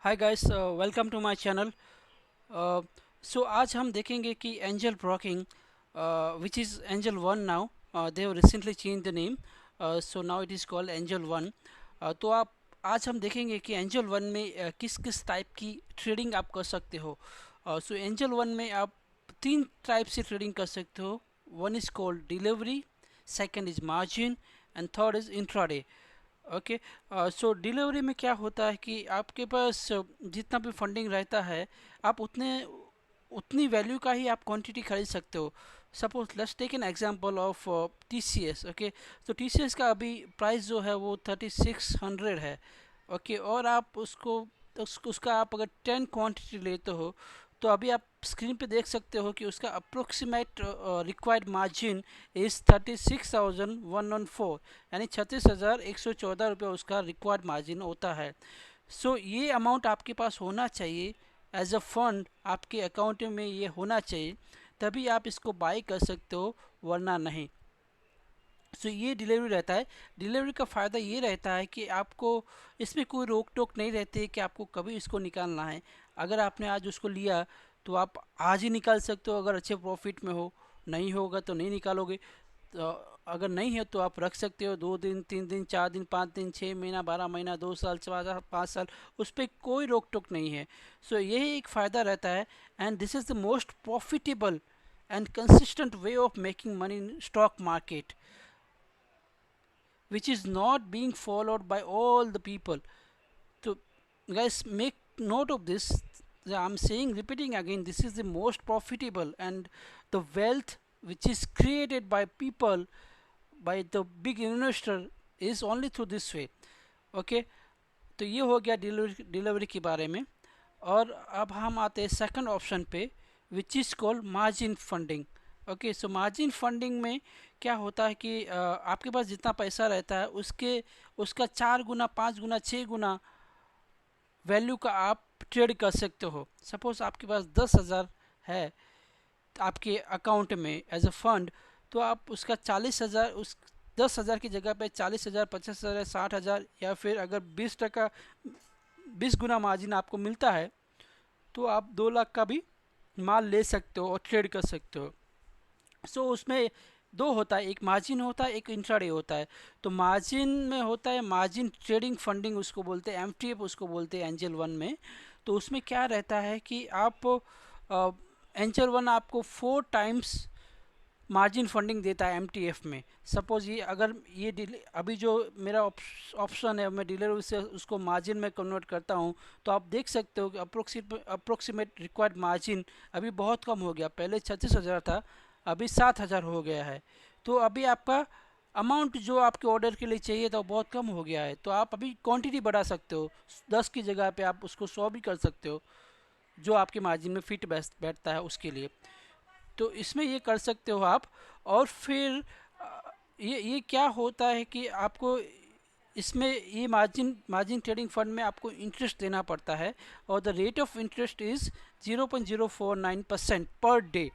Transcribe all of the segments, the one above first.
Hi guys, welcome to my channel. So आज हम देखेंगे कि Angel broking which is Angel One now. They have recently change the name, so now it is called Angel One. तो आप आज हम देखेंगे कि एंजल वन में किस किस टाइप की ट्रेडिंग आप कर सकते हो। सो एंजल वन में आप तीन टाइप से ट्रेडिंग कर सकते हो। One is called delivery, second is margin and third is intraday. Okay. So delivery में क्या होता है कि आपके पास जितना भी फंडिंग रहता है, आप उतनी वैल्यू का ही आप क्वांटिटी खरीद सकते हो। Suppose let's take an example of T C S. Okay, तो टी सी एस का अभी प्राइस जो है वो 3600 है। ओके, और आप उसका आप अगर 10 क्वांटिटी लेते हो, तो अभी आप स्क्रीन पे देख सकते हो कि उसका अप्रोक्सीमेट रिक्वायर्ड मार्जिन इज़ 36,114, यानी 36,114 रुपये उसका रिक्वायर्ड मार्जिन होता है। सो ये अमाउंट आपके पास होना चाहिए, एज अ फंड आपके अकाउंट में ये होना चाहिए, तभी आप इसको बाई कर सकते हो, वरना नहीं। सो ये डिलीवरी रहता है। डिलीवरी का फ़ायदा ये रहता है कि आपको इसमें कोई रोक टोक नहीं रहती है कि आपको कभी इसको निकालना है। अगर आपने आज उसको लिया तो आप आज ही निकाल सकते हो, अगर अच्छे प्रॉफिट में हो। नहीं होगा तो नहीं निकालोगे। तो अगर नहीं है तो आप रख सकते हो 2 दिन, 3 दिन, 4 दिन, 5 दिन, 6 महीना, 12 महीना, 2 साल, 5 साल, उस पर कोई रोक टोक नहीं है। सो यही एक फ़ायदा रहता है। And this is the most profitable and consistent way of making money in stock market, which is not being followed by all the people. So guys, make note of this. I'm saying, repeating again, this is the most profitable, and the wealth which is created by people, by the big investor, is only through this way. Okay, तो ये हो गया delivery के बारे में। और अब हम आते हैं सेकंड ऑप्शन पे, which is called margin funding. Okay, so margin funding में क्या होता है कि आपके पास जितना पैसा रहता है उसका 4 गुना, 5 गुना, 6 गुना वैल्यू का आप ट्रेड कर सकते हो। सपोज आपके पास 10,000 है आपके अकाउंट में एज अ फंड, तो आप उसका 40,000, उस 10,000 की जगह पे 40,000, 50,000, 60,000, या फिर अगर 20% 20 गुना मार्जिन आपको मिलता है, तो आप 2 लाख का भी माल ले सकते हो और ट्रेड कर सकते हो। उसमें दो होता है, एक मार्जिन होता है, एक इंट्राडे होता है। तो मार्जिन में होता है मार्जिन ट्रेडिंग फंडिंग, उसको बोलते हैं एमटीएफ, उसको बोलते हैं एंजल वन में। तो उसमें क्या रहता है कि आप एंजल वन आपको 4 टाइम्स मार्जिन फंडिंग देता है एमटीएफ में। सपोज ये अगर अभी जो मेरा ऑप्शन है, मैं डीलर से उसको मार्जिन में कन्वर्ट करता हूँ, तो आप देख सकते हो कि अप्रोक्सीमेट रिक्वायर्ड मार्जिन अभी बहुत कम हो गया। पहले 36,000 था, अभी 7,000 हो गया है। तो अभी आपका अमाउंट जो आपके ऑर्डर के लिए चाहिए था वो बहुत कम हो गया है। तो आप अभी क्वांटिटी बढ़ा सकते हो, 10 की जगह पे आप उसको 100 भी कर सकते हो, जो आपके मार्जिन में फिट बैठता है उसके लिए। तो इसमें ये कर सकते हो आप। और फिर ये क्या होता है कि आपको इसमें ये मार्जिन ट्रेडिंग फंड में आपको इंटरेस्ट देना पड़ता है, और the rate of interest is 0.049% per day.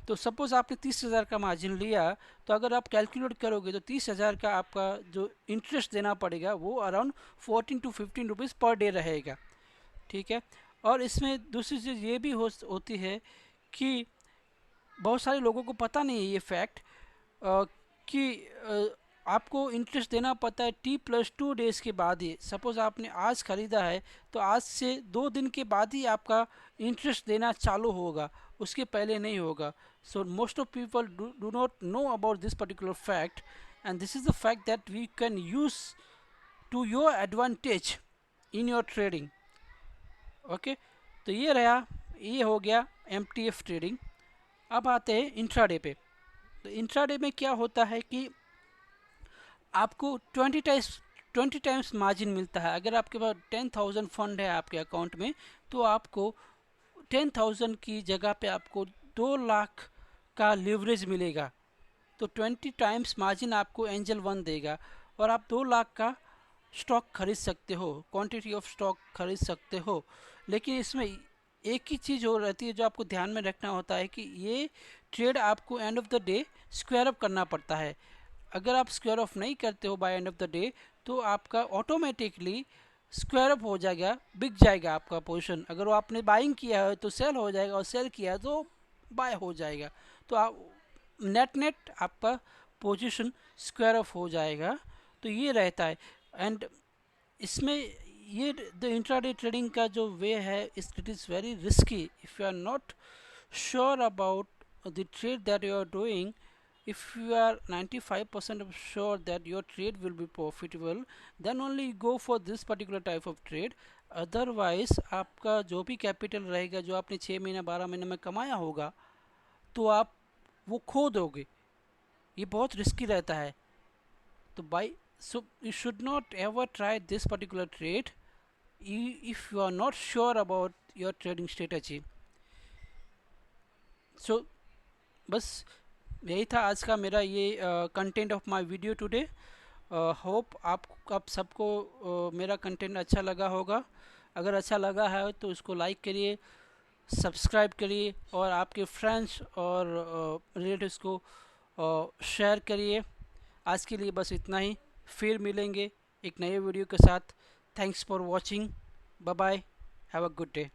तो सपोज़ आपने 30,000 का मार्जिन लिया, तो अगर आप कैलकुलेट करोगे तो 30,000 का आपका जो इंटरेस्ट देना पड़ेगा वो around 14 to 15 rupees per day रहेगा। ठीक है। और इसमें दूसरी चीज़ ये भी होती है कि बहुत सारे लोगों को पता नहीं है ये फैक्ट, कि आपको इंटरेस्ट देना पड़ता है T+2 डेज़ के बाद ही। सपोज़ आपने आज ख़रीदा है, तो आज से 2 दिन के बाद ही आपका इंटरेस्ट देना चालू होगा, उसके पहले नहीं होगा। So most of people do not know about this particular fact, and this is the fact that we can use to your advantage in your trading. Okay, तो ये हो गया एमटीएफ ट्रेडिंग। अब आते हैं इंट्राडे पे। तो इंट्राडे में क्या होता है कि आपको 20 टाइम्स मार्जिन मिलता है। अगर आपके पास 10,000 फंड है आपके अकाउंट में, तो आपको 10,000 की जगह पे आपको 2 लाख का लिवरेज मिलेगा। तो 20 टाइम्स मार्जिन आपको एंजल वन देगा, और आप 2 लाख का स्टॉक खरीद सकते हो, क्वांटिटी ऑफ स्टॉक खरीद सकते हो। लेकिन इसमें एक ही चीज़ हो रहती है जो आपको ध्यान में रखना होता है, कि ये ट्रेड आपको and of the day square up करना पड़ता है। अगर आप स्क्वायर ऑफ नहीं करते हो by end of the day, तो आपका ऑटोमेटिकली स्क्वायर अप हो जाएगा, बिक जाएगा आपका पोजीशन। अगर वो आपने बाइंग किया है तो सेल हो जाएगा, और सेल किया है तो बाय हो जाएगा। तो आप नेट नेट आपका पोजीशन स्क्वायर अप हो जाएगा। तो ये रहता है। एंड इसमें ये द इंट्राडे ट्रेडिंग का जो वे है, it is very risky if you are not sure about the trade that you are doing. If you are 95% sure that your trade will be profitable, then only go for this particular type of trade. Otherwise आपका जो भी capital रहेगा, जो आपने 6 महीने 12 महीने में कमाया होगा, तो आप वो खो दोगे। ये बहुत रिस्की रहता है। तो by so you should not ever try this particular trade if you are not sure about your trading strategy. So बस यही था आज का मेरा ये content of my video today. Hope आप सबको मेरा कंटेंट अच्छा लगा होगा। अगर अच्छा लगा है तो इसको लाइक करिए, सब्सक्राइब करिए, और आपके फ्रेंड्स और रिलेटिव्स को शेयर करिए। आज के लिए बस इतना ही। फिर मिलेंगे एक नए वीडियो के साथ। Thanks for watching. Bye bye. Have a good day.